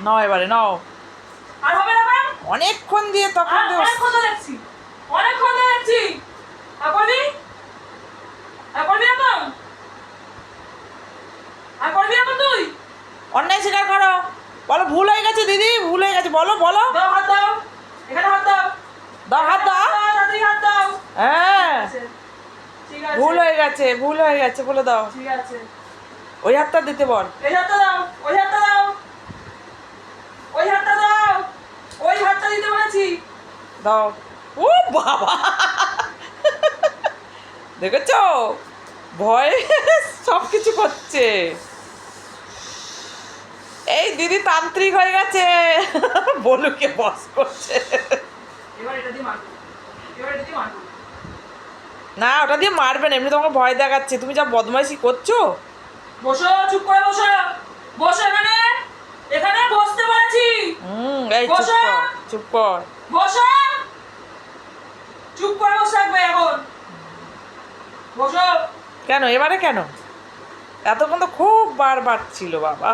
নাও এবারে নাও। আর হবে না ম্যাম? অনেকক্ষণ দিয়ে তখন দিয়ে অনেকক্ষণ ধরে দেখছি, অনেকক্ষণ ধরে দেখছি। আর করবি? আর করবি এখন? আর করবি এখন তুই? অন্যায় স্বীকার করো, বলো ভুল হয়ে গেছে দিদি, ভুল হয়ে গেছে, বলো বলো। দাও হাত দাও, এখানে হাত দাও। দাও হাত দাও। তাড়াতাড়ি হাত দাও। হ্যাঁ ঠিক আছে, ভুল হয়ে গেছে, ভুল হয়ে গেছে বলে দাও। ঠিক আছে। ওই হাতটা দিতে বল। এই হাতটা দাও, ওই হাতটা দাও, ওই হাতটা দাও, ওই হাতটা দিতে বলেছি। দাও। ও বাবা, দেখেছো ভয় সব কিছু করছে। এই দিদি তান্ত্রিক হয়ে গেছে, বলুকে বস করছে। এবার এটা দিয়ে মারবো, এবার এটা দিয়ে মারবো। না ওটা দিয়ে মারবে না, এমনি তোমাকে ভয় দেখাচ্ছে, তুমি যা বদমাইশি করছো। বসো, চুপ করে বসো, বসো এখানে, এখানে বসতে বলেছি। এই চুপ বসো। কর, চুপ কর। বসো, চুপ করে বসে থাকবে এখন। বসো। কেন এবারে কেন? এতক্ষণ তো খুব বারবার ছিল বাবা।